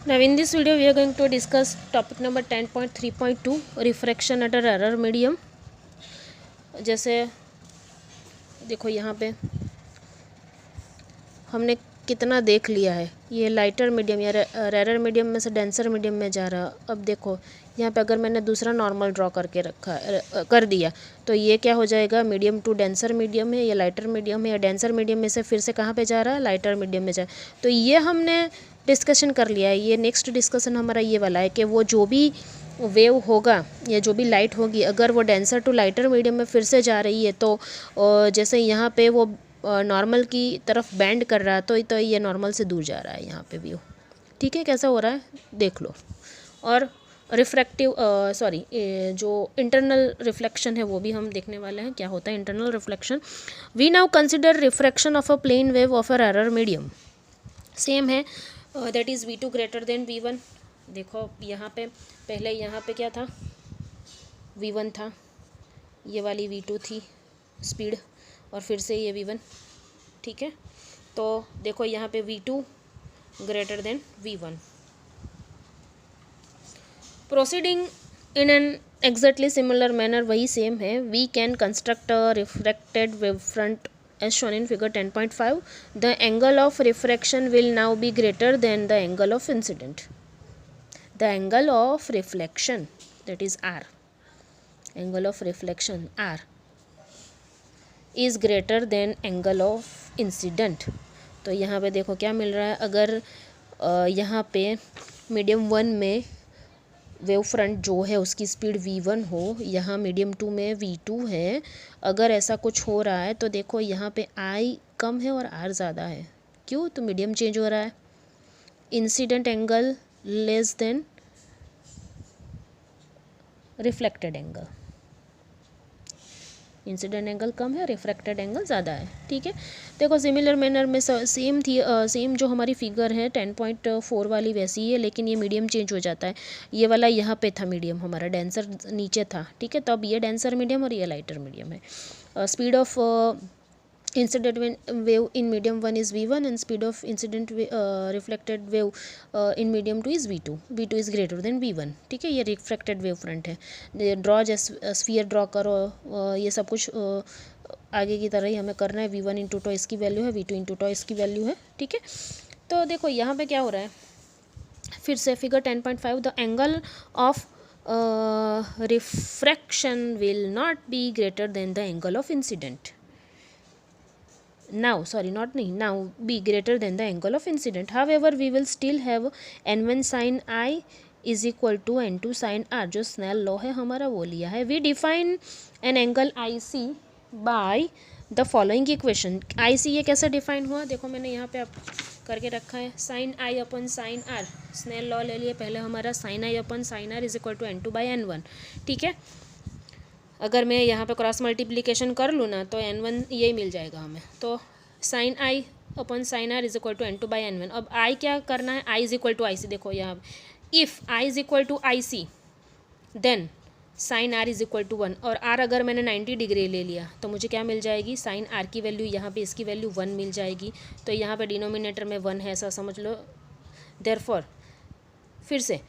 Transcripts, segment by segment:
Now in this video we are going to discuss topic number 10.3.2 refraction at a rarer medium। जैसे देखो यहाँ पे हमने कितना देख लिया है, ये लाइटर मीडियम या रेरर मीडियम में से डेंसर मीडियम में जा रहा। अब देखो यहाँ पे अगर मैंने दूसरा नॉर्मल ड्रॉ करके रखा कर दिया तो ये क्या हो जाएगा, मीडियम टू डेंसर मीडियम है या लाइटर मीडियम है, या डेंसर मीडियम में से फिर से कहाँ पे जा रहा है, लाइटर मीडियम में जा। तो ये हमने डिस्कशन कर लिया है। ये नेक्स्ट डिस्कशन हमारा ये वाला है कि वो जो भी वेव होगा या जो भी लाइट होगी अगर वो डेंसर टू लाइटर मीडियम में फिर से जा रही है तो जैसे यहाँ पे वो नॉर्मल की तरफ बैंड कर रहा है तो ये नॉर्मल से दूर जा रहा है यहाँ पे व्यू। ठीक है, कैसा हो रहा है देख लो। और रिफ्रैक्टिव जो इंटरनल रिफ्लेक्शन है वो भी हम देखने वाले हैं क्या होता है internal reflection. We now consider refraction of a plane wave of a rarer medium. Same है, that is v2 greater than v1। देखो यहाँ पे पहले यहाँ पे क्या था, v1 था, ये वाली v2 थी स्पीड, और फिर से ये v1। ठीक है, तो देखो यहाँ पे v2 greater than v1। Proceeding in an exactly similar manner, वही सेम है। We can construct a refracted wave front as shown in figure 10.5. The angle of refraction will now be greater than the angle of incident. The angle of reflection, that is R, angle of reflection R is greater than angle of incident. तो यहाँ पे देखो क्या मिल रहा है, अगर यहाँ पे मीडियम 1 में वेव फ्रंट जो है उसकी स्पीड v1 हो, यहाँ मीडियम 2 में v2 है, अगर ऐसा कुछ हो रहा है तो देखो यहाँ पे I कम है और R ज़्यादा है। क्यों? तो मीडियम चेंज हो रहा है। Incident angle less than reflected angle, incident angle कम है, रिफ्रैक्टेड एंगल ज़्यादा है। ठीक है, देखो सिमिलर मैनर में सेम जो हमारी फिगर है 10.4 वाली वैसी ही है, लेकिन ये मीडियम चेंज हो जाता है। ये वाला यहाँ पे था मीडियम, हमारा डेंसर नीचे था। ठीक है, तो अब ये डेंसर मीडियम और ये लाइटर मीडियम है। Speed of incident wave in medium 1 is v1 and speed of incident reflected wave in medium 2 is v2। v2 is greater than v1। ठीक है, ये रिफ्रैक्टेड वेव फ्रंट है। ड्रॉ स्फीयर ड्रॉ करो, ये सब कुछ आगे की तरह ही हमें करना है। v1 इंटू टॉ इसकी वैल्यू है, v2 इंटू टॉ इसकी वैल्यू है। ठीक है, तो देखो यहाँ पे क्या हो रहा है, फिर से figure 10.5, the angle of refraction will not be greater than the angle of incident. now be greater than the angle of incident. However, we will still have n1 sin I is equal to n2 sin R, जो Snell law है हमारा वो लिया है। We define an angle IC by the following equation। IC ये कैसे define हुआ, देखो मैंने यहाँ पे आप करके रखा है, sin I upon sin R, Snell law ले लिए पहले हमारा, sin I upon sin R is equal to n2 by n1। ठीक है, अगर मैं यहाँ पे क्रॉस मल्टीप्लिकेशन कर लूँ ना तो n1 यही मिल जाएगा हमें। तो sine I upon sine R is equal to n2 by n1। अब आई क्या करना है, I is equal to I C. देखो यहाँ if I is equal to I C then sine R is equal to 1, और are अगर मैंने 90 degree ले लिया तो मुझे क्या मिल जाएगी, साइन आर की वैल्यू यहाँ पे इसकी वैल्यू 1 मिल जाएगी। तो यहाँ पे डिनोमिनेटर में 1 है, ऐसा समझ लो। देयरफॉर फिर से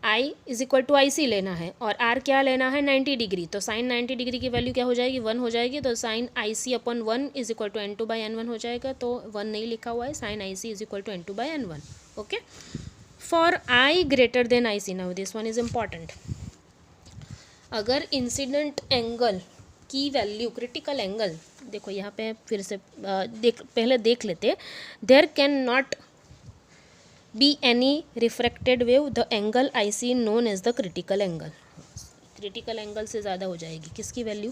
I is equal to I सी लेना है और R क्या लेना है, 90 डिग्री। तो साइन 90 डिग्री की वैल्यू क्या हो जाएगी, 1 हो जाएगी। तो sine I C upon 1 is equal to n2 by n1 हो जाएगा। तो 1 नहीं लिखा हुआ है, sine I C is equal to n2 by n1। Okay, for I greater than I C, now this one is important. अगर incident angle की value, critical angle, देखो यहाँ पे फिर से पहले देख लेते, there can not be any refracted wave, the angle IC known as the critical angle। Critical angle से ज़्यादा हो जाएगी किसकी वैल्यू,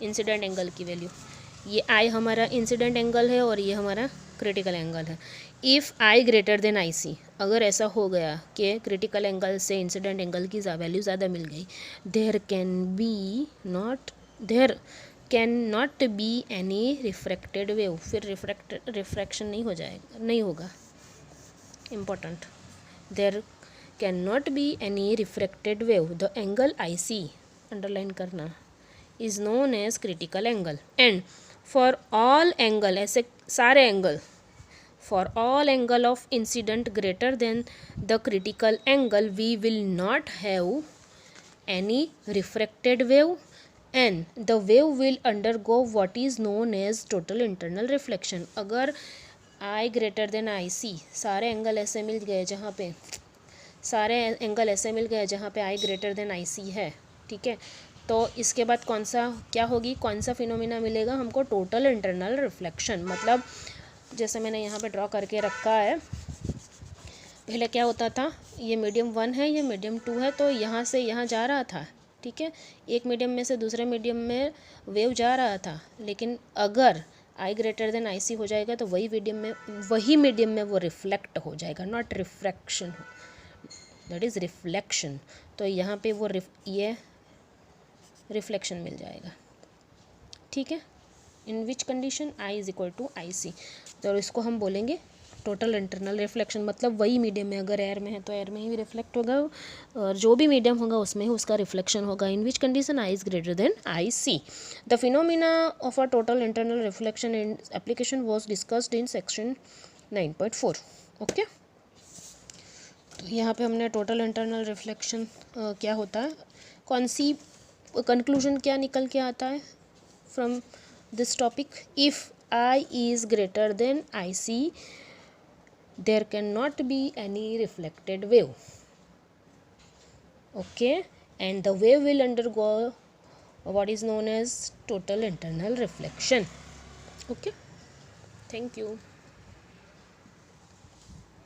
इंसिडेंट एंगल की वैल्यू। ये I हमारा इंसिडेंट एंगल है और ये हमारा क्रिटिकल एंगल है। If I greater than IC, अगर ऐसा हो गया कि क्रिटिकल एंगल से इंसिडेंट एंगल की वैल्यू ज़्यादा मिल गई, there can not be any refracted wave, फिर रिफ्रैक्शन नहीं होगा। Important, there can not be any refracted wave, the angle I C, underline करना, is known as critical angle. And for all angle, ऐसे सारे angle for all angle of incident greater than the critical angle, we will not have any refracted wave and the wave will undergo what is known as total internal reflection. अगर I greater than IC, सारे angle ऐसे मिल गए जहाँ पे I greater than IC है, ठीक है, तो इसके बाद कौन सा फिनोमिना मिलेगा हमको? Total internal reflection. मतलब जैसे मैंने यहाँ पे ड्रॉ करके रखा है, पहले क्या होता था, ये मीडियम 1 है, ये मीडियम 2 है, तो यहाँ से यहाँ जा रहा था, ठीक है, एक मीडियम में से दूसरे मीडियम में वेव जा रहा था, लेकिन अगर I ग्रेटर देन IC हो जाएगा तो वही मीडियम में वो रिफ्लेक्ट हो जाएगा, not refraction, that is reflection. तो यहाँ पे वो ये रिफ्लेक्शन मिल जाएगा, ठीक है। In which condition I is equal to IC, तो इसको हम बोलेंगे टोटल इंटरनल रिफ्लेक्शन। मतलब वही मीडियम में, अगर एयर में है तो एयर में ही रिफ्लेक्ट होगा, और जो भी मीडियम होगा उसमें ही उसका रिफ्लेक्शन होगा। In which condition I is greater than IC। The phenomena of a total internal reflection in application was discussed in section 9.4। Okay, तो यहाँ पे हमने टोटल इंटरनल रिफ्लेक्शन क्या होता है, कौन सी कंक्लूजन क्या निकल के आता है from this topic? If I is greater than IC, there cannot be any reflected wave, okay, and the wave will undergo what is known as total internal reflection. Okay, thank you.